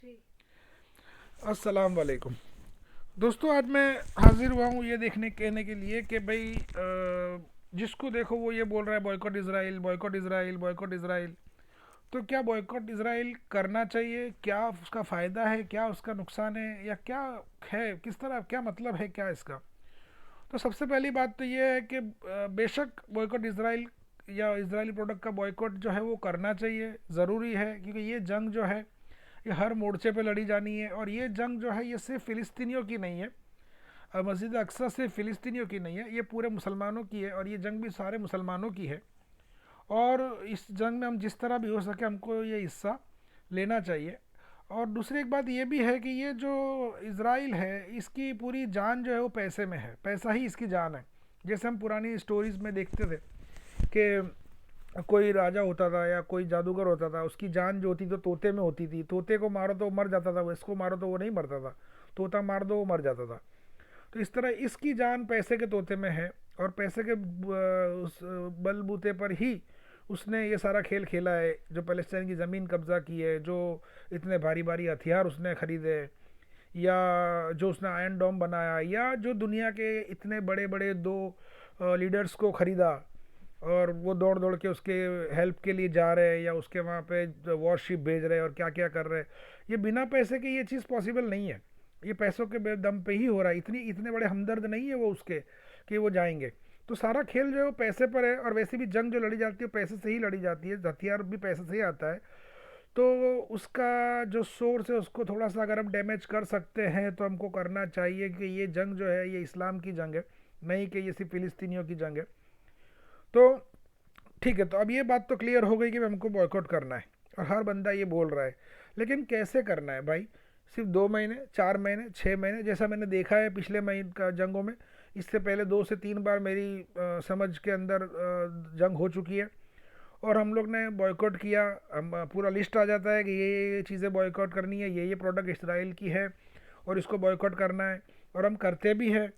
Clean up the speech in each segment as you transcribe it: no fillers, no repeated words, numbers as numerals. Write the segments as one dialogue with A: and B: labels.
A: अस्सलाम वालेकुम दोस्तों। आज मैं हाजिर हुआ हूँ ये देखने कहने के लिए कि भाई जिसको देखो वो ये बोल रहा है boycott Israel, boycott Israel, boycott Israel. तो क्या बॉयकॉट इसराइल करना चाहिए? क्या उसका फ़ायदा है, क्या उसका नुकसान है, या क्या है, किस तरह, क्या मतलब है क्या इसका? तो सबसे पहली बात तो ये है कि बेशक बॉयकॉट इसराइल या इसराइली प्रोडक्ट का बॉयकॉट जो है वो करना चाहिए, ज़रूरी है, क्योंकि ये जंग जो है ये हर मोर्चे पे लड़ी जानी है। और ये जंग जो है ये सिर्फ फ़िलिस्तीनियों की नहीं है, मस्जिद अक्सा सिर्फ फ़िलिस्तीनियों की नहीं है, ये पूरे मुसलमानों की है, और ये जंग भी सारे मुसलमानों की है। और इस जंग में हम जिस तरह भी हो सके हमको ये हिस्सा लेना चाहिए। और दूसरी एक बात ये भी है कि ये जो इसराइल है इसकी पूरी जान जो है वो पैसे में है, पैसा ही इसकी जान है। जैसे हम पुरानी स्टोरीज़ में देखते थे कि कोई राजा होता था या कोई जादूगर होता था, उसकी जान जो होती तो तोते में होती थी। तोते को मारो तो वो मर जाता था, वो इसको मारो तो वो नहीं मरता था। तोता मार दो वो मर जाता था। तो इस तरह इसकी जान पैसे के तोते में है, और पैसे के उस बलबूते पर ही उसने ये सारा खेल खेला है, जो पैलेस्टाइन की ज़मीन कब्ज़ा की है, जो इतने भारी भारी हथियार उसने ख़रीदे, या जो उसने आयरन डोम बनाया, या जो दुनिया के इतने बड़े बड़े दो लीडर्स को ख़रीदा, और वो दौड़ दौड़ के उसके हेल्प के लिए जा रहे हैं, या उसके वहाँ पे वॉरशिप भेज रहे हैं, और क्या क्या कर रहे हैं। ये बिना पैसे के ये चीज़ पॉसिबल नहीं है, ये पैसों के दम पे ही हो रहा है। इतने बड़े हमदर्द नहीं है वो उसके कि वो जाएंगे। तो सारा खेल जो है वो पैसे पर है, और वैसे भी जंग जो लड़ी जाती है पैसे से ही लड़ी जाती है, हथियार भी पैसे से ही आता है। तो उसका जो सोर्स है उसको थोड़ा सा अगर हम डैमेज कर सकते हैं तो हमको करना चाहिए, कि ये जंग जो है ये इस्लाम की जंग है, नहीं कि ये सिर्फ फ़िलिस्तीनियों की जंग है। तो ठीक है, तो अब ये बात तो क्लियर हो गई कि हमको बॉयकॉट करना है, और हर बंदा ये बोल रहा है। लेकिन कैसे करना है भाई? सिर्फ 2 महीने, 4 महीने, 6 महीने, जैसा मैंने देखा है पिछले महीने का जंगों में, इससे पहले 2 से 3 बार मेरी समझ के अंदर जंग हो चुकी है, और हम लोग ने बॉयकॉट किया। हम पूरा लिस्ट आ जाता है कि ये चीज़ें बॉयकॉट करनी है, ये प्रोडक्ट इसराइल की है और इसको बॉयकॉट करना है, और हम करते भी हैं।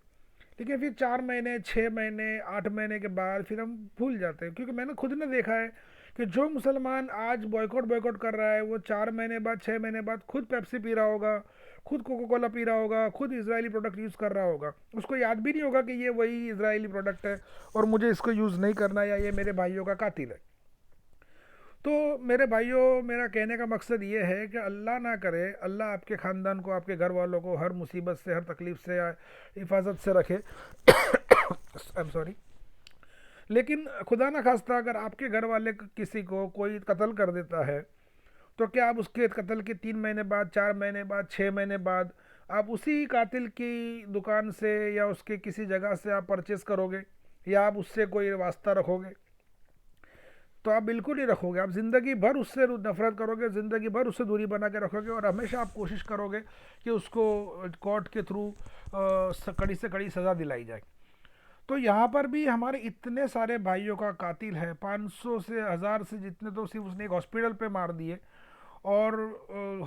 A: लेकिन फिर 4 महीने, 6 महीने, 8 महीने के बाद फिर हम भूल जाते हैं, क्योंकि मैंने खुद ने देखा है कि जो मुसलमान आज बॉयकॉट बॉयकॉट कर रहा है वो 4 महीने बाद, 6 महीने बाद खुद पेप्सी पी रहा होगा, खुद कोको कोला पी रहा होगा, खुद इजरायली प्रोडक्ट यूज़ कर रहा होगा। उसको याद भी नहीं होगा कि ये वही इजरायली प्रोडक्ट है और मुझे इसको यूज़ नहीं करना, या ये मेरे भाइयों का कातिल है। तो मेरे भाइयों, मेरा कहने का मकसद ये है कि अल्लाह ना करे, अल्लाह आपके ख़ानदान को, आपके घर वालों को हर मुसीबत से, हर तकलीफ़ से हिफाजत से रखे। I am sorry. लेकिन खुदा ना खास्ता अगर आपके घर वाले किसी को कोई कत्ल कर देता है, तो क्या आप उसके कत्ल के 3 महीने बाद, 4 महीने बाद, 6 महीने बाद आप उसी कातिल की दुकान से या उसके किसी जगह से आप परचेज़ करोगे, या आप उससे कोई वास्ता रखोगे? तो आप बिल्कुल नहीं रखोगे। आप ज़िंदगी भर उससे नफ़रत करोगे, ज़िंदगी भर उससे दूरी बना के रखोगे, और हमेशा आप कोशिश करोगे कि उसको कोर्ट के थ्रू कड़ी से कड़ी सज़ा दिलाई जाए। तो यहाँ पर भी हमारे इतने सारे भाइयों का कातिल है, 500 से 1000 से जितने तो सिर्फ उसने एक हॉस्पिटल पे मार दिए, और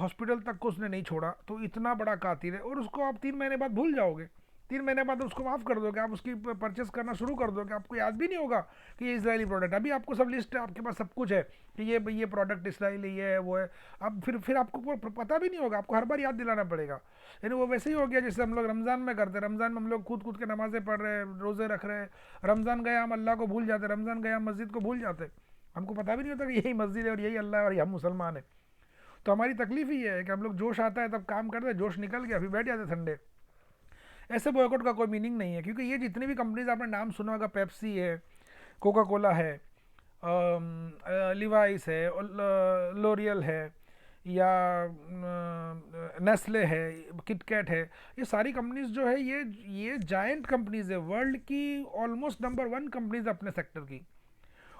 A: हॉस्पिटल तक को उसने नहीं छोड़ा। तो इतना बड़ा कातिल है, और उसको आप 3 महीने बाद भूल जाओगे, 3 महीने बाद उसको माफ़ कर दोगे, आप उसकी परचेस करना शुरू कर दोगे, आपको याद भी नहीं होगा कि ये इसराइली प्रोडक्ट। अभी आपको सब लिस्ट है, आपके पास सब कुछ है कि ये प्रोडक्ट इसराइली, ये है, वो है। अब फिर आपको पता भी नहीं होगा, आपको हर बार याद दिलाना पड़ेगा। यानी वो वैसे ही हो गया जैसे हम लोग रमज़ान में करते हैं। रमज़ान में हम लोग कूद कूद के नमाज़ें पढ़ रहे हैं, रोज़े रख रहे हैं। रमज़ान गया हम अल्लाह को भूल जाते, रमज़ान गया हम मस्जिद को भूल जाते। हमको पता भी नहीं होता कि यही मस्जिद है और यही अल्लाह है और हम मुसलमान हैं। तो हमारी तकलीफ ही है कि हम लोग जोश आता है तब काम करते हैं, जोश निकल गया फिर बैठ जाते ठंडे। ऐसे बॉयकॉट का कोई मीनिंग नहीं है, क्योंकि ये जितनी भी कंपनीज आपने नाम सुना होगा, पेप्सी है, कोका कोला है, लिवाइस है, लोरियल है, या नेस्ले है, किटकैट है, ये सारी कंपनीज जो है ये जायंट कंपनीज है, वर्ल्ड की ऑलमोस्ट नंबर 1 कंपनीज अपने सेक्टर की,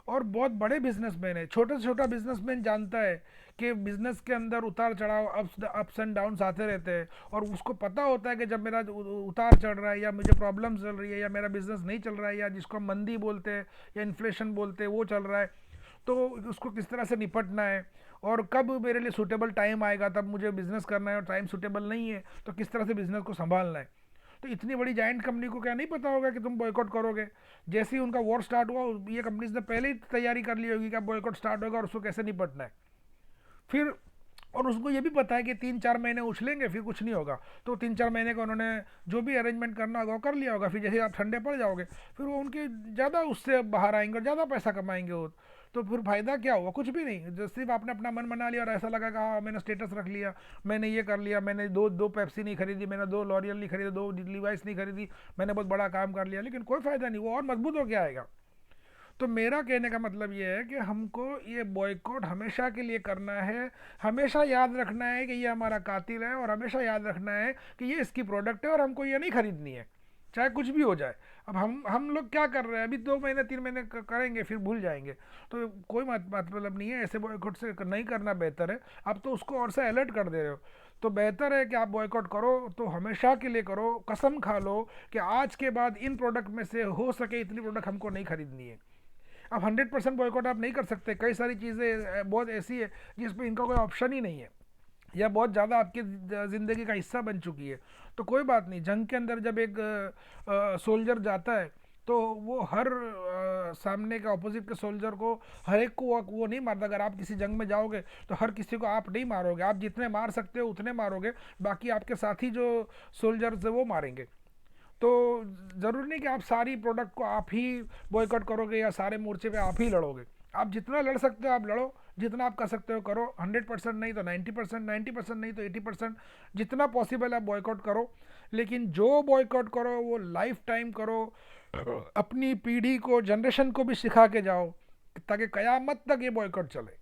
A: और बहुत बड़े बिजनेसमैन है। छोटा से छोटा बिजनेसमैन जानता है कि बिजनेस के अंदर उतार चढ़ाव, अप्स एंड डाउन्स आते रहते हैं, और उसको पता होता है कि जब मेरा उतार चढ़ रहा है, या मुझे प्रॉब्लम चल रही है, या मेरा बिजनेस नहीं चल रहा है, या जिसको हम मंदी बोलते हैं या इन्फ्लेशन बोलते हैं वो चल रहा है, तो उसको किस तरह से निपटना है, और कब मेरे लिए सूटेबल टाइम आएगा तब मुझे बिज़नेस करना है, और टाइम सूटेबल नहीं है तो किस तरह से बिज़नेस को संभालना है। तो इतनी बड़ी जाइंट कंपनी को क्या नहीं पता होगा कि तुम बॉयकॉट करोगे? जैसे ही उनका वॉर स्टार्ट हुआ, ये कंपनीज ने पहले ही तैयारी कर ली होगी कि अब बॉयकॉट स्टार्ट होगा और उसको कैसे निपटना है। फिर और उसको ये भी पता है कि 3-4 महीने उछलेंगे फिर कुछ नहीं होगा, तो 3-4 महीने का उन्होंने जो भी अरेंजमेंट करना होगा वो कर लिया होगा। फिर जैसे आप ठंडे पड़ जाओगे फिर वो उनके ज़्यादा उससे बाहर आएंगे और ज़्यादा पैसा कमाएंगे वो। तो फिर फ़ायदा क्या हुआ? कुछ भी नहीं, जो सिर्फ आपने अपना मन बना लिया और ऐसा लगा कि हाँ मैंने स्टेटस रख लिया, मैंने ये कर लिया, मैंने दो दो पेप्सी नहीं खरीदी, मैंने 2 लॉरियल नहीं खरीदी, 2 लिवाइस नहीं खरीदी, मैंने बहुत बड़ा काम कर लिया, लेकिन कोई फ़ायदा नहीं, वो और मजबूत हो के आएगा। तो मेरा कहने का मतलब ये है कि हमको ये बॉयकॉट हमेशा के लिए करना है। हमेशा याद रखना है कि ये हमारा कातिल है, और हमेशा याद रखना है कि ये इसकी प्रोडक्ट है और हमको ये नहीं खरीदनी है, चाहे कुछ भी हो जाए। अब हम लोग क्या कर रहे हैं, अभी 2 महीने 3 महीने करेंगे फिर भूल जाएंगे, तो कोई मतलब नहीं है। ऐसे बॉयकॉट से नहीं करना बेहतर है। अब तो उसको और से अलर्ट कर दे रहे हो, तो बेहतर है कि आप बॉयकॉट करो तो हमेशा के लिए करो, कसम खा लो कि आज के बाद इन प्रोडक्ट में से हो सके इतनी प्रोडक्ट हमको नहीं खरीदनी है। अब 100% बॉयकॉट आप नहीं कर सकते, कई सारी चीज़ें बहुत ऐसी है जिस पर इनका कोई ऑप्शन ही नहीं है, या बहुत ज़्यादा आपकी ज़िंदगी का हिस्सा बन चुकी है। तो कोई बात नहीं, जंग के अंदर जब एक सोल्जर जाता है तो वो हर सामने के ऑपोजिट के सोल्जर को, हर एक को वो नहीं मारता। अगर आप किसी जंग में जाओगे तो हर किसी को आप नहीं मारोगे, आप जितने मार सकते हो उतने मारोगे, बाकी आपके साथी जो सोल्जर्स है वो मारेंगे। तो ज़रूरी नहीं कि आप सारी प्रोडक्ट को आप ही बॉयकॉट करोगे या सारे मोर्चे पे आप ही लड़ोगे। आप जितना लड़ सकते हो आप लड़ो, जितना आप कर सकते हो करो, 100% नहीं तो 90%, 90% नहीं तो 80%, जितना पॉसिबल है बॉयकॉट करो। लेकिन जो बॉयकॉट करो वो लाइफ टाइम करो, अपनी पीढ़ी को, जनरेशन को भी सिखा के जाओ, ताकि क़यामत तक ये बॉयकॉट चले।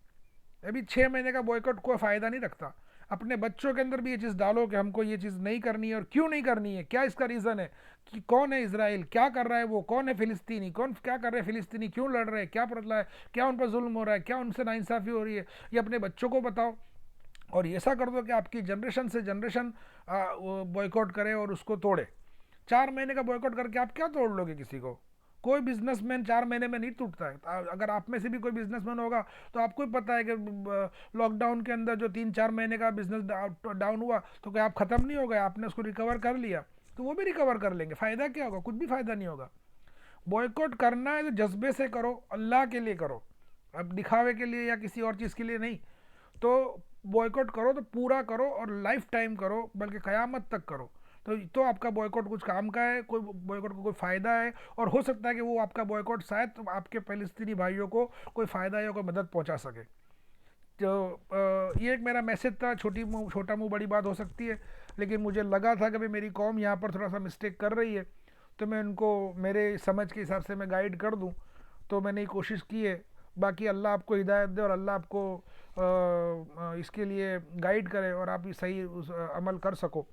A: अभी 6 महीने का बॉयकॉट कोई फ़ायदा नहीं रखता। अपने बच्चों के अंदर भी ये चीज़ डालो कि हमको ये चीज़ नहीं करनी है, और क्यों नहीं करनी है, क्या इसका रीज़न है, कि कौन है इसराइल, क्या कर रहा है वो, कौन है फ़िलिस्तीनी, कौन क्या कर रहे हैं फ़िलिस्तीनी, क्यों लड़ रहे हैं, क्या बदला है, क्या उन पर जुल्म हो रहा है, क्या उनसे नाइंसाफ़ी हो रही है, ये अपने बच्चों को बताओ। और ऐसा कर दो कि आपकी जनरेशन से जनरेशन बॉयकॉट करे और उसको तोड़े। 4 महीने का बॉयकॉट करके आप क्या तोड़ लोगे किसी को? कोई बिजनेसमैन 4 महीने में नहीं टूटता है। अगर आप में से भी कोई बिजनेसमैन होगा तो आपको ही पता है कि लॉकडाउन के अंदर जो 3-4 महीने का बिजनेस डाउन हुआ, तो क्या आप ख़त्म नहीं हो गए? आपने उसको रिकवर कर लिया, तो वो भी रिकवर कर लेंगे। फ़ायदा क्या होगा? कुछ भी फ़ायदा नहीं होगा। बॉयकॉट करना है तो जज्बे से करो, अल्लाह के लिए करो, अब दिखावे के लिए या किसी और चीज़ के लिए नहीं। तो बॉयकॉट करो तो पूरा करो और लाइफ टाइम करो, बल्कि क़यामत तक करो। तो आपका बॉयकॉट कुछ काम का है, कोई बॉयकॉट को कोई फ़ायदा है, और हो सकता है कि वो आपका बॉयकॉट शायद तो आपके फ़लस्तीनी भाइयों को कोई फ़ायदा या कोई मदद पहुंचा सके। तो ये एक मेरा मैसेज था। छोटा मुंह बड़ी बात हो सकती है, लेकिन मुझे लगा था कि भाई मेरी कौम यहाँ पर थोड़ा सा मिस्टेक कर रही है, तो मैं उनको मेरे समझ के हिसाब से मैं गाइड कर दूँ, तो मैंने ये कोशिश की है। बाकी अल्लाह आपको हिदायत दे और अल्लाह आपको इसके लिए गाइड करे और आप सही अमल कर सको।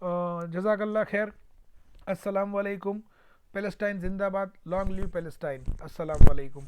A: जज़ाकल्लाह खैर। अस्सलाम वालेकुम। पैलेस्टाइन जिंदाबाद, लॉन्ग लिव पैलेस्टाइन। अस्सलाम वालेकुम।